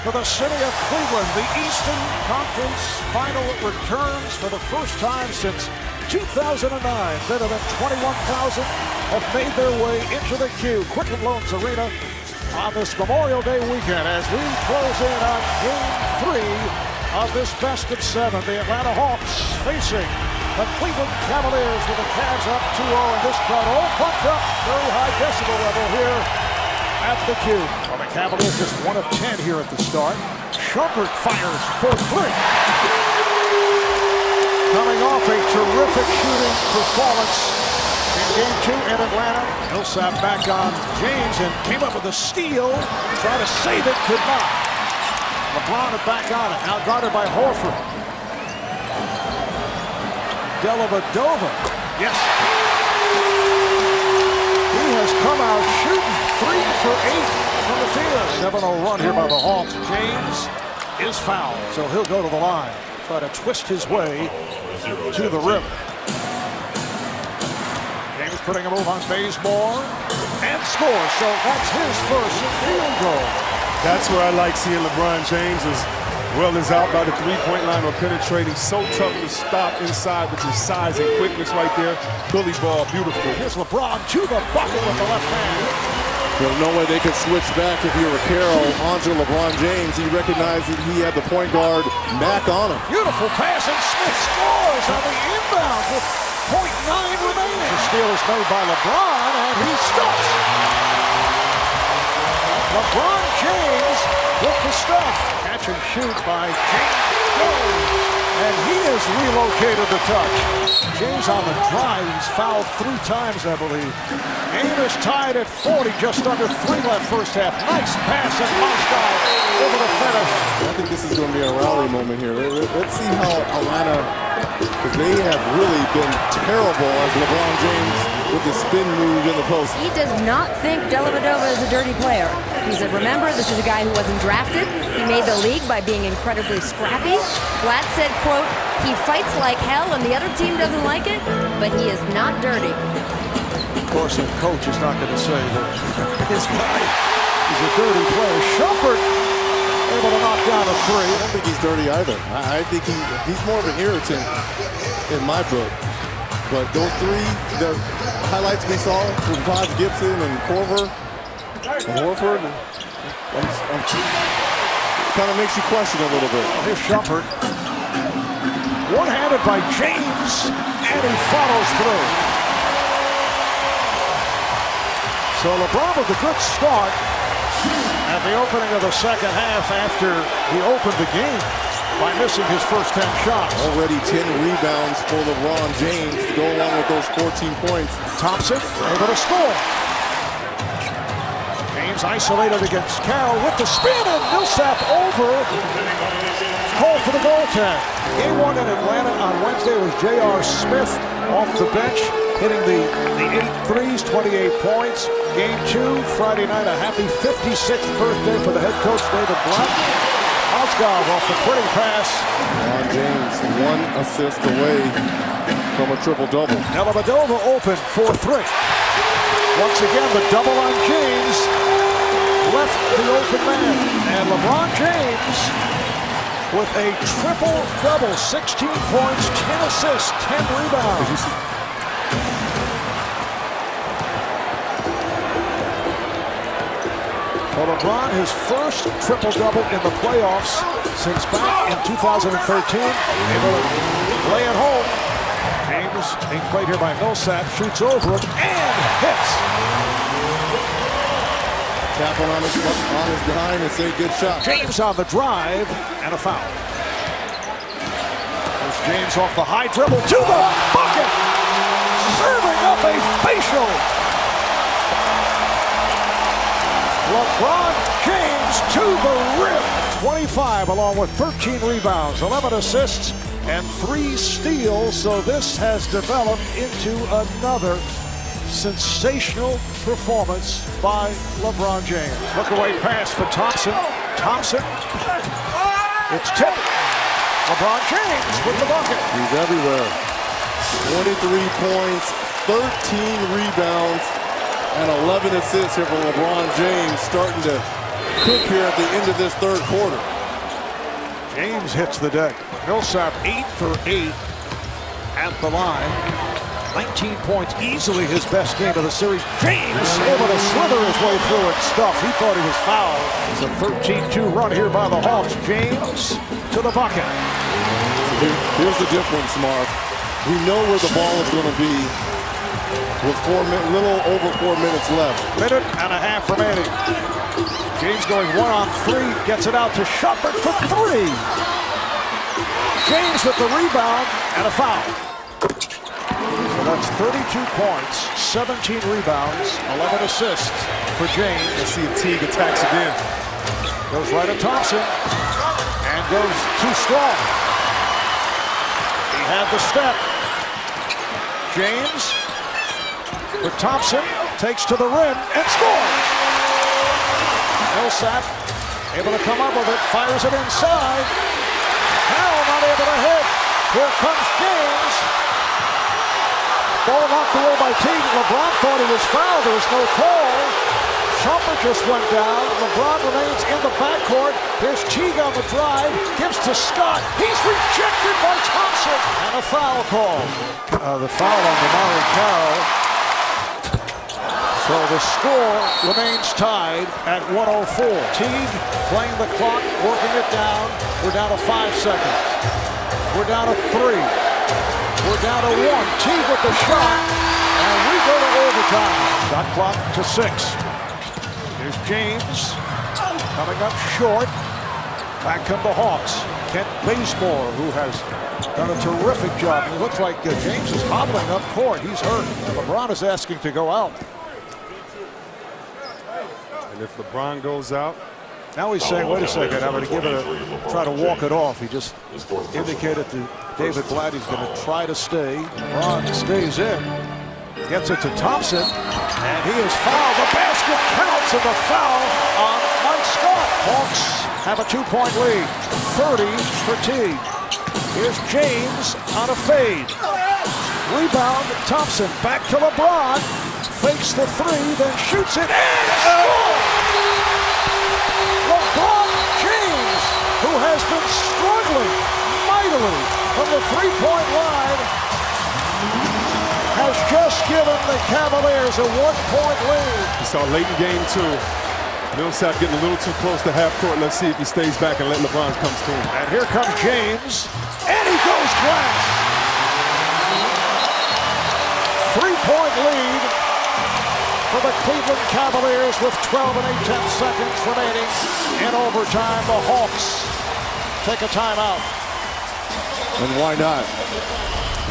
for the city of Cleveland. The Eastern Conference Final returns for the first time since 2009. Better than 21,000 have made their way into the queue. Quicken Loans Arena on this Memorial Day weekend as we close in on Game 3 of this best of 7. The Atlanta Hawks facing the Cleveland Cavaliers with the Cavs up 2-0, and this crowd all pumped up. Very high decibel level here at the Cube. Well, the Cavaliers just 1 of 10 here at the start. Horford fires for 3. Coming off a terrific shooting performance in Game 2 in Atlanta. Millsap back on James and came up with a steal. Tried to save it, could not. LeBron is back on it, now guarded by Horford. Dellavedova, yes. He has come out shooting 3 for 8 from the field. 7-0 run here by the Hawks. James is fouled, so he'll go to the line. Try to twist his way to the rim. James putting a move on Bazemore and scores, so that's his first field goal. That's where I like seeing LeBron James as well as out by the three-point line or penetrating. So tough to stop inside with his size and quickness right there. Bully ball, beautiful. Here's LeBron to the bucket with the left hand. There's no way they could switch back if you were Carroll onto LeBron James. He recognized that he had the point guard back on him. Beautiful pass, and Smith scores on the inbound with 0.9 remaining. The steal is made by LeBron, and he stops. LeBron James with the stuff. Catch and shoot by James. And he has relocated the touch. James on the drive. He's fouled 3 times, I believe. Game is tied at 40, just under 3 left first half. Nice pass and Moscow over the finish. I think this is going to be a rally moment here. Let's see how Atlanta, because they have really been terrible as LeBron James with the spin move in the post. He does not think Dellavedova is a dirty player. He said, remember, this is a guy who wasn't drafted. He made the league by being incredibly scrappy. Blatt said, quote, he fights like hell and the other team doesn't like it, but he is not dirty. Of course, the coach is not going to say that this guy is a dirty player. Horford able to knock down a 3. I don't think he's dirty either. I think he's more of an irritant in my book. But those 3, the highlights we saw from Todd Gibson and Korver and Horford, kind of makes you question a little bit. Here's Horford. One-handed by James, and he follows through. So LeBron with a good start at the opening of the second half after he opened the game by missing his first 10 shots. Already 10 rebounds for LeBron James to go along with those 14 points. Thompson able to score. James isolated against Carroll with the spin, and Millsap over. Call for the goaltend. Game 1 in Atlanta on Wednesday was J.R. Smith off the bench, hitting the 8 threes, 28 points. Game 2, Friday night, a happy 56th birthday for the head coach, David Blatt. Moscow off the pretty pass. LeBron James 1 assist away from a triple-double. Dellavedova open for 3. Once again, the double on James left the open man. And LeBron James with a triple-double, 16 points, 10 assists, 10 rebounds. Well, LeBron, his first triple-double in the playoffs since back in 2013. Able to lay it home. James being played here by Millsap, shoots over him and hits. Tap on his behind and say good shot. James on the drive and a foul. There's James off the high dribble to the bucket. Serving up a facial. LeBron James to the rim. 25 along with 13 rebounds, 11 assists, and 3 steals. So this has developed into another sensational performance by LeBron James. Look away pass for Thompson. Thompson. It's tipped. LeBron James with the bucket. He's everywhere. 23 points, 13 rebounds, and 11 assists here for LeBron James, starting to cook here at the end of this third quarter. James hits the deck. Millsap 8 for 8 at the line. 19 points, easily his best game of the series. James able to slither his way through and stuff. He thought he was fouled. It's a 13-2 run here by the Hawks. James to the bucket. Here's the difference, Mark. We know where the ball is going to be with little over 4 minutes left. Minute and a half remaining. James going 1 on 3, gets it out to Shumpert for 3. James with the rebound and a foul. So that's 32 points, 17 rebounds, 11 assists for James. Let's see if Teague attacks again. Goes right at Thompson and goes too strong. He had the step. James for Thompson, takes to the rim and scores. Millsap able to come up with it, fires it inside. Powell not able to hit. Here comes James. Ball knocked away by Teague. LeBron thought he was fouled. There was no call. Shumpert just went down. LeBron remains in the backcourt. There's Teague on the drive. Gives to Scott. He's rejected by Thompson. And a foul call. The foul on DeMarre Carroll. So the score remains tied at 104. Teague playing the clock, working it down. We're down to 5 seconds. We're down to 3. We're down to 1. Teague with the shot. And we go to overtime. Shot clock to 6. Here's James coming up short. Back come the Hawks. Kent Bazemore, who has done a terrific job. It looks like James is hobbling up court. He's hurt. LeBron is asking to go out. And if LeBron goes out, now he's saying, wait a second, I'm going to give it try to walk it off. He just indicated to David Blatt he's going to try to stay. LeBron stays in, gets it to Thompson, and he is fouled. The basket counts, and the foul on Mike Scott. Hawks have a 2-point lead, 30 for Teague. Here's James on a fade. Rebound, Thompson back to LeBron. Fakes the 3, then shoots it and scores! LeBron James, who has been struggling mightily from the 3-point line, has just given the Cavaliers a 1-point lead. we saw late in game 2. Millsap getting a little too close to half court. Let's see if he stays back and let LeBron come to him. And here comes James, and he goes glass. 3-point lead for the Cleveland Cavaliers with 12 and 8/10 seconds remaining in overtime. The Hawks take a timeout. And why not?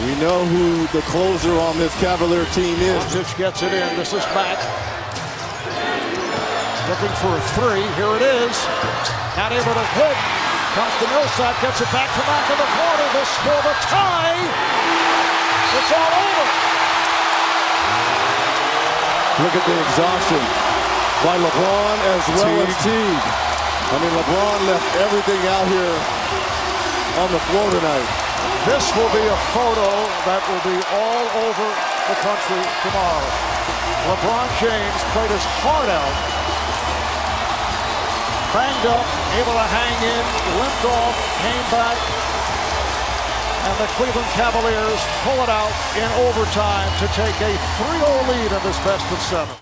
We know who the closer on this Cavalier team is. Doncic gets it in. This is Mack. Looking for a 3. Here it is. Not able to hit. Comes to Millsap. Gets it back to Mack in the corner. This for the tie. It's all over. Look at the exhaustion by LeBron as well as Teague. I mean, LeBron left everything out here on the floor tonight. This will be a photo that will be all over the country tomorrow. LeBron James played his heart out. Banged up, able to hang in, limped off, came back. And the Cleveland Cavaliers pull it out in overtime to take a 3-0 lead in this best of 7.